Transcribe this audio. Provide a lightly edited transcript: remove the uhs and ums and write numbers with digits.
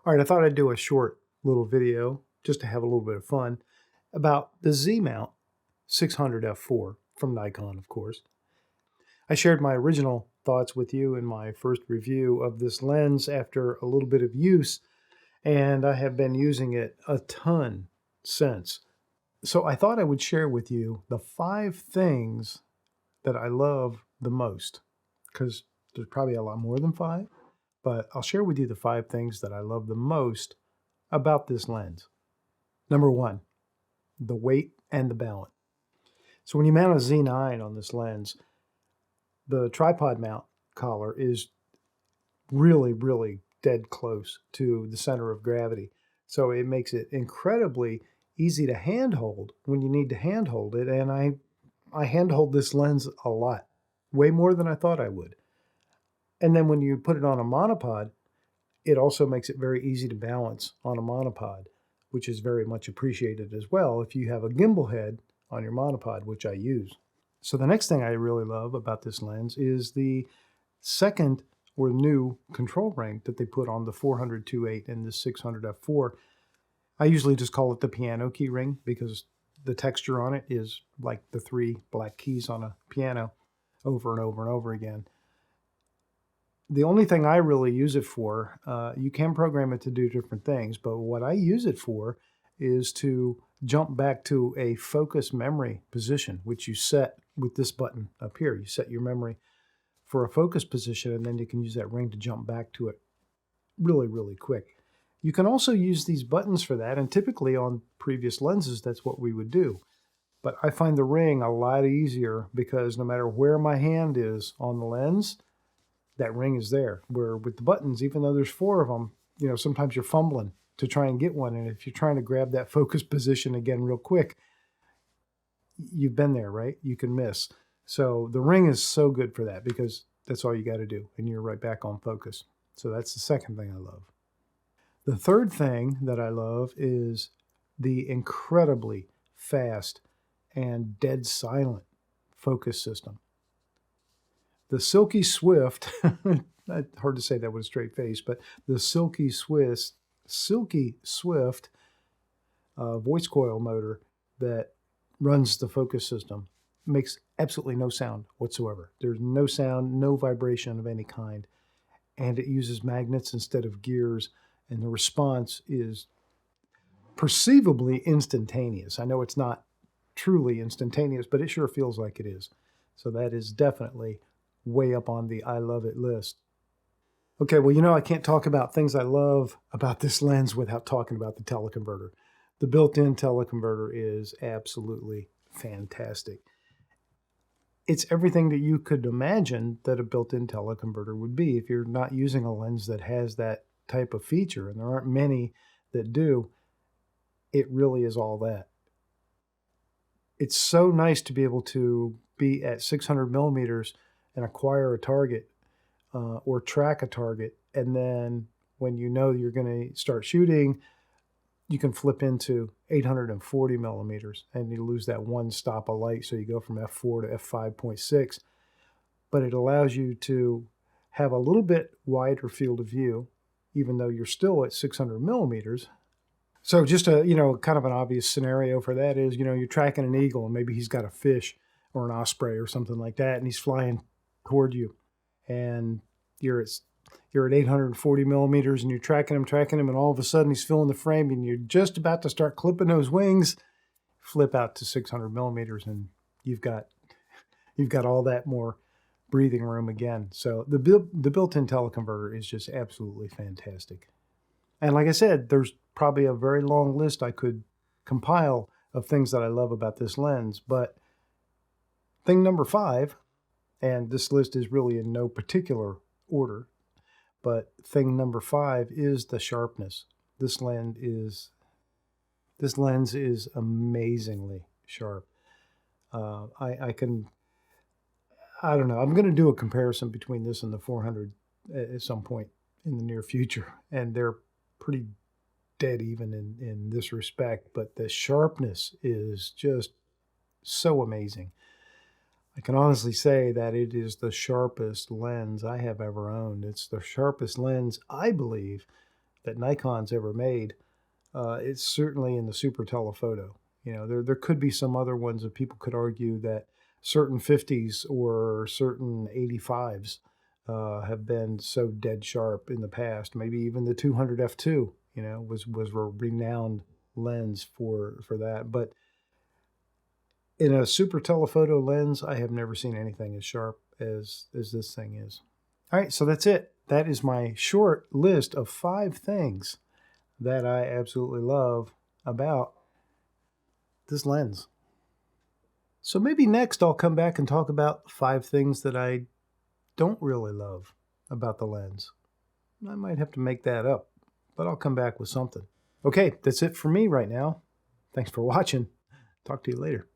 All right, I thought I'd do a short little video just to have a little bit of fun about the Z-mount 600 f4 from Nikon, of course. I shared my original thoughts with you in my first review of this lens after a little bit of use, and I have been using it a ton since. So I thought I would share with you the 5 things that I love the most, because there's probably a lot more than 5, but I'll share with you the 5 things that I love the most about this lens. Number 1, the weight and the balance. So when you mount a Z9 on this lens, the tripod mount collar is really, really dead close to the center of gravity. So it makes it incredibly easy to handhold when you need to handhold it. And I handhold this lens a lot, way more than I thought I would. And then when you put it on a monopod, it also makes it very easy to balance on a monopod, which is very much appreciated as well if you have a gimbal head on your monopod, which I use. So the next thing I really love about this lens is the second or new control ring that they put on the 400-2.8 and the 600 f4. I usually just call it the piano key ring because the texture on it is like the 3 black keys on a piano over and over and over again. The only thing I really use it for, you can program it to do different things, but what I use it for is to jump back to a focus memory position, which you set with this button up here. You set your memory for a focus position, and then you can use that ring to jump back to it really, really quick. You can also use these buttons for that, and typically on previous lenses, that's what we would do. But I find the ring a lot easier because no matter where my hand is on the lens, that ring is there. Where with the buttons, even though there's 4 of them, sometimes you're fumbling to try and get one. And if you're trying to grab that focus position again real quick, you've been there, right? You can miss. So the ring is so good for that because that's all you got to do. And you're right back on focus. So that's the second thing I love. The third thing that I love is the incredibly fast and dead silent focus system. The Silky Swift, hard to say that with a straight face, but the Silky Swift voice coil motor that runs the focus system makes absolutely no sound whatsoever. There's no sound, no vibration of any kind, and it uses magnets instead of gears, and the response is perceivably instantaneous. I know it's not truly instantaneous, but it sure feels like it is. So that is definitely way up on the I love it list. Okay, well, I can't talk about things I love about this lens without talking about the teleconverter. The built-in teleconverter is absolutely fantastic. It's everything that you could imagine that a built-in teleconverter would be if you're not using a lens that has that type of feature, and there aren't many that do. It really is all that. It's so nice to be able to be at 600 millimeters and acquire a target or track a target. And then when you know you're going to start shooting, you can flip into 840 millimeters and you lose that one stop of light. So you go from f4 to f5.6. But it allows you to have a little bit wider field of view, even though you're still at 600 millimeters. So just a, kind of an obvious scenario for that is, you're tracking an eagle and maybe he's got a fish or an osprey or something like that, and he's flying toward you, and you're at 840 millimeters and you're tracking him, and all of a sudden he's filling the frame and you're just about to start clipping those wings, flip out to 600 millimeters and you've got all that more breathing room again. So the built-in teleconverter is just absolutely fantastic. And like I said, there's probably a very long list I could compile of things that I love about this lens, but thing number 5, and this list is really in no particular order, but thing number 5 is the sharpness. This lens is amazingly sharp. I don't know. I'm going to do a comparison between this and the 400 at some point in the near future, and they're pretty dead even in this respect, but the sharpness is just so amazing. I can honestly say that it is the sharpest lens I have ever owned. It's the sharpest lens, I believe, that Nikon's ever made. It's certainly in the super telephoto. There could be some other ones that people could argue that certain 50s or certain 85s have been so dead sharp in the past. Maybe even the 200 f2, was a renowned lens for that. But in a super telephoto lens, I have never seen anything as sharp as this thing is. All right, so that's it. That is my short list of 5 things that I absolutely love about this lens. So maybe next I'll come back and talk about 5 things that I don't really love about the lens. I might have to make that up, but I'll come back with something. Okay, that's it for me right now. Thanks for watching. Talk to you later.